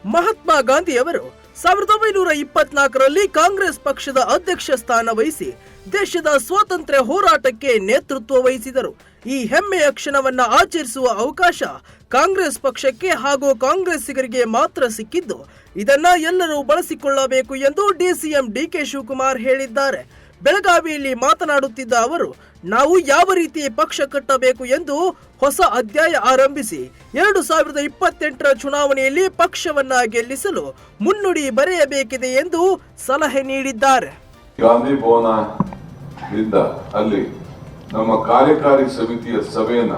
ಮಹಾತ್ಮ ಗಾಂಧಿಯವರು 1924ರಲ್ಲಿ ಕಾಂಗ್ರೆಸ್ ಪಕ್ಷದ ಅಧ್ಯಕ್ಷ ಸ್ಥಾನ ವಹಿಸಿ ದೇಶದ ಸ್ವಾತಂತ್ರ್ಯ ಹೋರಾಟಕ್ಕೆ ನೇತೃತ್ವ ವಹಿಸಿದರು. ಈ ಹೆಮ್ಮೆಯ ಕ್ಷಣವನ್ನ ಆಚರಿಸುವ ಅವಕಾಶ ಕಾಂಗ್ರೆಸ್ ಪಕ್ಷಕ್ಕೆ ಹಾಗೂ ಕಾಂಗ್ರೆಸ್ಸಿಗರಿಗೆ ಮಾತ್ರ ಸಿಕ್ಕಿದ್ದು, ಇದನ್ನ ಎಲ್ಲರೂ ಬಳಸಿಕೊಳ್ಳಬೇಕು ಎಂದು ಡಿಸಿಎಂ ಡಿಕೆ ಶಿವಕುಮಾರ್ ಹೇಳಿದ್ದಾರೆ. ಬೆಳಗಾವಿಯಲ್ಲಿ ಮಾತನಾಡುತ್ತಿದ್ದ ಅವರು, ನಾವು ಯಾವ ರೀತಿ ಪಕ್ಷ ಕಟ್ಟಬೇಕು ಎಂದು ಹೊಸ ಅಧ್ಯಾಯ ಆರಂಭಿಸಿ 2028ರ ಚುನಾವಣೆಯಲ್ಲಿ ಪಕ್ಷವನ್ನ ಗೆಲ್ಲಿಸಲು ಮುನ್ನುಡಿ ಬರೆಯಬೇಕಿದೆ ಎಂದು ಸಲಹೆ ನೀಡಿದ್ದಾರೆ. ಗಾಂಧಿ ಭವನದಿಂದ ಅಲ್ಲಿ ನಮ್ಮ ಕಾರ್ಯಕಾರಿ ಸಮಿತಿಯ ಸಭೆಯನ್ನ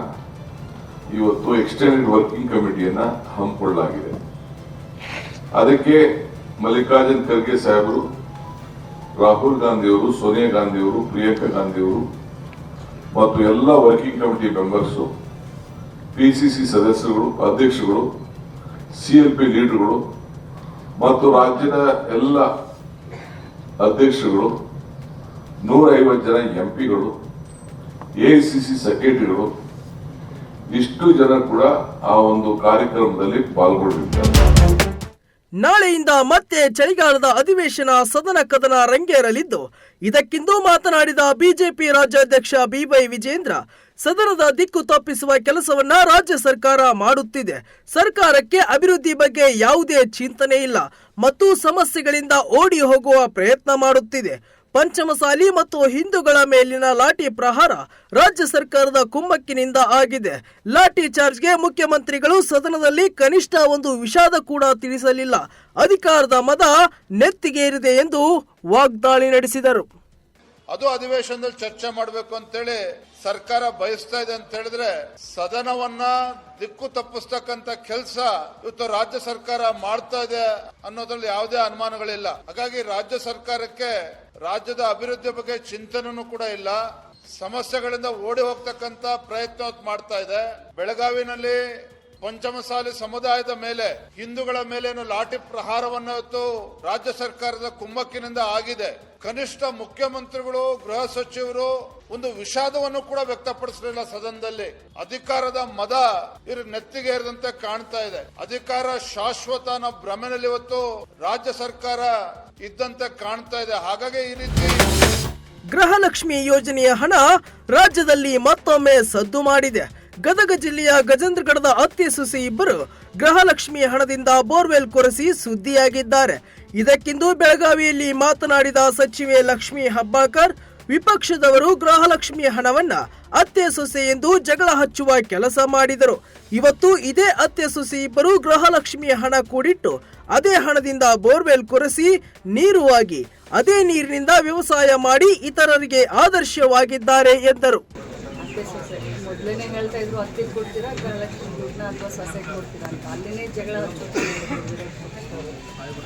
ಇವತ್ತು ಎಕ್ಸ್ಟೆಂಡೆಡ್ ವರ್ಕಿಂಗ್ ಕಮಿಟಿಯನ್ನ ಹಮ್ಮಿಕೊಳ್ಳಲಾಗಿದೆ. ಅದಕ್ಕೆ ಮಲ್ಲಿಕಾರ್ಜುನ್ ಖರ್ಗೆ ಸಾಹೇಬರು, ರಾಹುಲ್ ಗಾಂಧಿಯವರು, ಸೋನಿಯಾ ಗಾಂಧಿಯವರು, ಪ್ರಿಯಾಂಕಾ ಗಾಂಧಿಯವರು ಮತ್ತು ಎಲ್ಲ ವರ್ಕಿಂಗ್ ಕಮಿಟಿ ಮೆಂಬರ್ಸು, ಪಿಸಿಸಿ ಸದಸ್ಯರುಗಳು, ಅಧ್ಯಕ್ಷರುಗಳು, ಸಿಎಲ್ಪಿ ಲೀಡರ್ಗಳು ಮತ್ತು ರಾಜ್ಯದ ಎಲ್ಲ ಅಧ್ಯಕ್ಷರುಗಳು, 150 ಜನ ಎಂಪಿಗಳು, ಎಐಸಿಸಿ ಸೆಕ್ರೆಟರಿಗಳು, ಇಷ್ಟು ಜನ ಕೂಡ ಆ ಒಂದು ಕಾರ್ಯಕ್ರಮದಲ್ಲಿ ಪಾಲ್ಗೊಂಡಿದ್ದಾರೆ. ನಾಳೆಯಿಂದ ಮತ್ತೆ ಚಳಿಗಾಲದ ಅಧಿವೇಶನ ಸದನ ಕದನ ರಂಗೇರಲಿದ್ದು, ಇದಕ್ಕಿಂದು ಮಾತನಾಡಿದ ಬಿಜೆಪಿ ರಾಜ್ಯಾಧ್ಯಕ್ಷ ಬಿವೈ ವಿಜೇಂದ್ರ, ಸದನದ ದಿಕ್ಕು ತಪ್ಪಿಸುವ ಕೆಲಸವನ್ನ ರಾಜ್ಯ ಸರ್ಕಾರ ಮಾಡುತ್ತಿದೆ. ಸರ್ಕಾರಕ್ಕೆ ಅಭಿವೃದ್ಧಿ ಬಗ್ಗೆ ಯಾವುದೇ ಚಿಂತನೆ ಇಲ್ಲ ಮತ್ತು ಸಮಸ್ಯೆಗಳಿಂದ ಓಡಿ ಹೋಗುವ ಪ್ರಯತ್ನ ಮಾಡುತ್ತಿದೆ. ಪಂಚಮಸಾಲಿ ಮತ್ತು ಹಿಂದೂಗಳ ಮೇಲಿನ ಲಾಠಿ ಪ್ರಹಾರ ರಾಜ್ಯ ಸರ್ಕಾರದ ಕುಮ್ಮಕ್ಕಿನಿಂದ ಆಗಿದೆ. ಲಾಠಿ ಚಾರ್ಜ್ಗೆ ಮುಖ್ಯಮಂತ್ರಿಗಳು ಸದನದಲ್ಲಿ ಕನಿಷ್ಠ ಒಂದು ವಿಷಾದ ಕೂಡ ತಿಳಿಸಲಿಲ್ಲ. ಅಧಿಕಾರದ ಮದ ನೆತ್ತಿಗೇರಿದೆ ಎಂದು ವಾಗ್ದಾಳಿ ನಡೆಸಿದರು. ಅದು ಅಧಿವೇಶನದಲ್ಲಿ ಚರ್ಚೆ ಮಾಡಬೇಕು ಅಂತೇಳಿ ಸರ್ಕಾರ ಬಯಸ್ತಾ ಇದೆ ಅಂತ ಹೇಳಿದ್ರೆ, ಸದನವನ್ನ ದಿಕ್ಕು ತಪ್ಪಿಸ್ತಕ್ಕಂತ ಕೆಲಸ ಇವತ್ತು ರಾಜ್ಯ ಸರ್ಕಾರ ಮಾಡ್ತಾ ಇದೆ ಅನ್ನೋದ್ರಲ್ಲಿ ಯಾವುದೇ ಅನುಮಾನಗಳಿಲ್ಲ. ಹಾಗಾಗಿ ರಾಜ್ಯ ಸರ್ಕಾರಕ್ಕೆ ರಾಜ್ಯದ ಅಭಿವೃದ್ಧಿ ಬಗ್ಗೆ ಚಿಂತನೆನೂ ಕೂಡ ಇಲ್ಲ. ಸಮಸ್ಯೆಗಳಿಂದ ಓಡಿ ಹೋಗ್ತಕ್ಕಂತ ಪ್ರಯತ್ನ ಮಾಡ್ತಾ ಇದೆ. ಬೆಳಗಾವಿನಲ್ಲಿ ಪಂಚಮಸಾಲಿ ಸಮುದಾಯದ ಮೇಲೆ, ಹಿಂದೂಗಳ ಮೇಲೇನು ಲಾಠಿ ಪ್ರಹಾರವನ್ನು ರಾಜ್ಯ ಸರ್ಕಾರದ ಕುಮ್ಮಕ್ಕಿನಿಂದ ಆಗಿದೆ. ಕನಿಷ್ಠ ಮುಖ್ಯಮಂತ್ರಿಗಳು, ಗೃಹ ಸಚಿವರು ಒಂದು ವಿಷಾದವನ್ನು ಕೂಡ ವ್ಯಕ್ತಪಡಿಸಲಿಲ್ಲ ಸದನದಲ್ಲಿ. ಅಧಿಕಾರದ ಮದ ಇವರು ನೆತ್ತಿಗೇರಿದಂತೆ ಕಾಣ್ತಾ ಇದೆ. ಅಧಿಕಾರ ಶಾಶ್ವತ ಅನ್ನೋ ಭ್ರಮೆನಲ್ಲಿ ಇವತ್ತು ರಾಜ್ಯ ಸರ್ಕಾರ ಇದ್ದಂತೆ ಕಾಣ್ತಾ ಇದೆ. ಹಾಗಾಗಿ ಈ ರೀತಿ ಗೃಹಲಕ್ಷ್ಮಿ ಯೋಜನೆಯ ಹಣ ರಾಜ್ಯದಲ್ಲಿ ಮತ್ತೊಮ್ಮೆ ಸದ್ದು ಮಾಡಿದೆ. ಗದಗ ಜಿಲ್ಲೆಯ ಗಜೇಂದ್ರಗಡದ ಅತ್ತೆ ಸೊಸೆ ಇಬ್ಬರು ಗೃಹಲಕ್ಷ್ಮಿ ಹಣದಿಂದ ಬೋರ್ವೆಲ್ ಕೊರೆಸಿ ಸುದ್ದಿಯಾಗಿದ್ದಾರೆ. ಇದಕ್ಕಿಂದು ಬೆಳಗಾವಿಯಲ್ಲಿ ಮಾತನಾಡಿದ ಸಚಿವೆ ಲಕ್ಷ್ಮಿ ಹೆಬ್ಬಾಳ್ಕರ್, ವಿಪಕ್ಷದವರು ಗೃಹಲಕ್ಷ್ಮಿ ಹಣವನ್ನ ಅತ್ತೆ ಸೊಸೆ ಎಂದು ಜಗಳ ಹಚ್ಚುವ ಕೆಲಸ ಮಾಡಿದರು. ಇವತ್ತು ಇದೇ ಅತ್ತೆ ಸೊಸೆ ಇಬ್ಬರು ಗೃಹಲಕ್ಷ್ಮಿ ಹಣ ಕೂಡಿಟ್ಟು ಅದೇ ಹಣದಿಂದ ಬೋರ್ವೆಲ್ ಕೊರೆಸಿ ನೀರುವಾಗಿ ಅದೇ ನೀರಿನಿಂದ ವ್ಯವಸಾಯ ಮಾಡಿ ಇತರರಿಗೆ ಆದರ್ಶವಾಗಿದ್ದಾರೆ ಎಂದರು. ಮೊದಲನೇ ಹೇಳ್ತಾ ಇದ್ರು, ಅತ್ತಿಗೆ ಕೊಡ್ತೀರಾ ಗೃಹಲಕ್ಷ್ಮಿ ದುಡ್ಡನ್ನ ಅಥವಾ ಸೊಸೆಗೆ ಕೊಡ್ತೀರಾ ಅಂತ. ಅಲ್ಲಿನೇ ಜಗಳ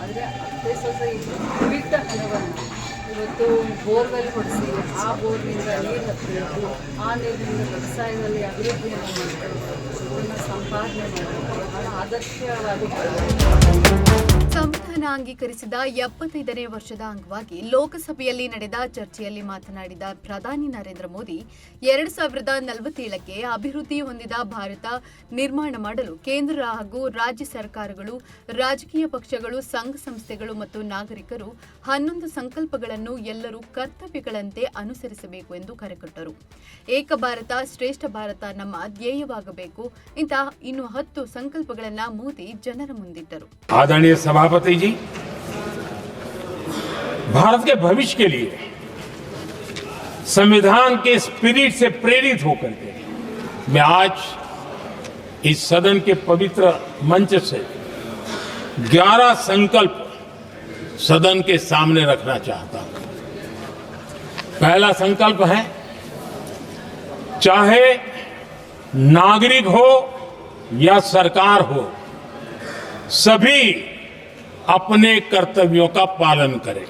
ಆದರೆ ಅತ್ತೆ ಸೊಸೆ ಬಿಟ್ಟ ಹಣವನ್ನು ಇವತ್ತು ಬೋರ್ವೆಲ್ ಹೊಡಿಸಿ ಆ ಬೋರ್ನಿಂದ ನೀರು ಹತ್ತಬೇಕು, ಆ ನೀರಿನಿಂದ ವ್ಯವಸಾಯದಲ್ಲಿ ಅಭಿವೃದ್ಧಿಯನ್ನು ಮಾಡಬೇಕು, ಅದನ್ನು ಸಂಪಾದನೆ ಮಾಡಬೇಕು, ಬಹಳ ಆದರ್ಶವಾದ ಸಂವಿಧಾನ ಅಂಗೀಕರಿಸಿದ 75ನೇ ವರ್ಷದ ಅಂಗವಾಗಿ ಲೋಕಸಭೆಯಲ್ಲಿ ನಡೆದ ಚರ್ಚೆಯಲ್ಲಿ ಮಾತನಾಡಿದ ಪ್ರಧಾನಿ ನರೇಂದ್ರ ಮೋದಿ, 2047ಕ್ಕೆ ಅಭಿವೃದ್ಧಿ ಹೊಂದಿದ ಭಾರತ ನಿರ್ಮಾಣ ಮಾಡಲು ಕೇಂದ್ರ ಹಾಗೂ ರಾಜ್ಯ ಸರ್ಕಾರಗಳು, ರಾಜಕೀಯ ಪಕ್ಷಗಳು, ಸಂಘ ಸಂಸ್ಥೆಗಳು ಮತ್ತು ನಾಗರಿಕರು 11 ಸಂಕಲ್ಪಗಳನ್ನು ಎಲ್ಲರೂ ಕರ್ತವ್ಯಗಳಂತೆ ಅನುಸರಿಸಬೇಕು ಎಂದು ಕರೆಕೊಟ್ಟರು. ಏಕ ಭಾರತ ಶ್ರೇಷ್ಠ ಭಾರತ ನಮ್ಮ ಧ್ಯೇಯವಾಗಬೇಕು. ಇಂತಹ ಇನ್ನು 10 ಸಂಕಲ್ಪಗಳನ್ನು ಮೋದಿ ಜನರ ಮುಂದಿಟ್ಟರು. आदरणीय सभापति जी, भारत के भविष्य के लिए संविधान के स्पिरिट से प्रेरित होकर के मैं आज इस सदन के पवित्र मंच से 11 संकल्प सदन के सामने रखना चाहता हूं। पहला संकल्प है, चाहे नागरिक हो या सरकार हो, सभी अपने कर्तव्यों का पालन करें।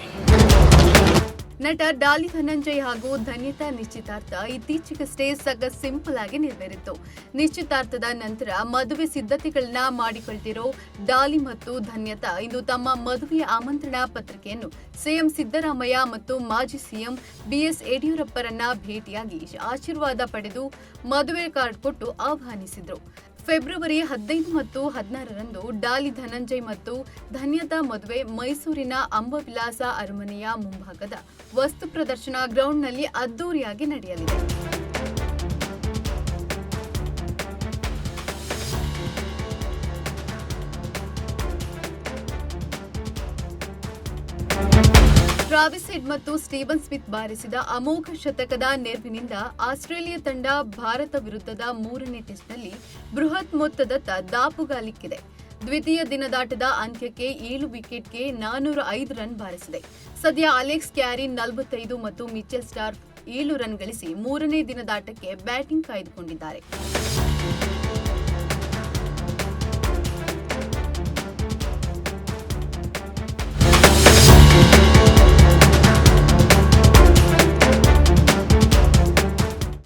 ನಟ ಡಾಲಿ ಧನಂಜಯ್ ಹಾಗೂ ಧನ್ಯತಾ ನಿಶ್ಚಿತಾರ್ಥ ಇತ್ತೀಚೆಗಷ್ಟೇ ಸಖತ್ ಸಿಂಪಲ್ ಆಗಿ ನೆರವೇರಿತ್ತು. ನಿಶ್ಚಿತಾರ್ಥದ ನಂತರ ಮದುವೆ ಸಿದ್ಧತೆಗಳನ್ನ ಮಾಡಿಕೊಳ್ತಿರೋ ಡಾಲಿ ಮತ್ತು ಧನ್ಯತಾ ಇಂದು ತಮ್ಮ ಮದುವೆಯ ಆಮಂತ್ರಣ ಪತ್ರಿಕೆಯನ್ನು ಸಿಎಂ ಸಿದ್ದರಾಮಯ್ಯ ಮತ್ತು ಮಾಜಿ ಸಿಎಂ ಬಿಎಸ್ ಯಡಿಯೂರಪ್ಪರನ್ನ ಭೇಟಿಯಾಗಿ ಆಶೀರ್ವಾದ ಪಡೆದು ಮದುವೆ ಕಾರ್ಡ್ ಕೊಟ್ಟು ಆಹ್ವಾನಿಸಿದ್ರು. ಫೆಬ್ರವರಿ 15 ಮತ್ತು 16ರಂದು ಡಾಲಿ ಧನಂಜಯ್ ಮತ್ತು ಧನ್ಯತಾ ಮದುವೆ ಮೈಸೂರಿನ ಅಂಬವಿಲಾಸ ಅರಮನೆಯ ಮುಂಭಾಗದ ವಸ್ತು ಪ್ರದರ್ಶನ ಗ್ರೌಂಡ್ನಲ್ಲಿ ಅದ್ದೂರಿಯಾಗಿ ನಡೆಯಲಿದೆ. ಟ್ರಾವಿಸ್ ಹೆಡ್ ಮತ್ತು ಸ್ಟೀವನ್ ಸ್ಮಿತ್ ಬಾರಿಸಿದ ಅಮೋಘ ಶತಕದ ನೆರವಿನಿಂದ ಆಸ್ಟ್ರೇಲಿಯಾ ತಂಡ ಭಾರತ ವಿರುದ್ಧದ 3ನೇ ಟೆಸ್ಟ್ನಲ್ಲಿ ಬೃಹತ್ ಮೊತ್ತದತ್ತ ದಾಪುಗಾಲಿಕ್ಕಿದೆ. ದ್ವಿತೀಯ ದಿನದಾಟದ ಅಂತ್ಯಕ್ಕೆ 7 ವಿಕೆಟ್ಗೆ 405 ರನ್ ಬಾರಿಸಿದೆ. ಸದ್ಯ ಅಲೆಕ್ಸ್ ಕ್ಯಾರಿನ್ 45 ಮತ್ತು ಮಿಚೆಲ್ ಸ್ಟಾರ್ಕ್ 7 ರನ್ ಗಳಿಸಿ 3ನೇ ದಿನದಾಟಕ್ಕೆ ಬ್ಯಾಟಿಂಗ್ ಕಾಯ್ದುಕೊಂಡಿದ್ದಾರೆ.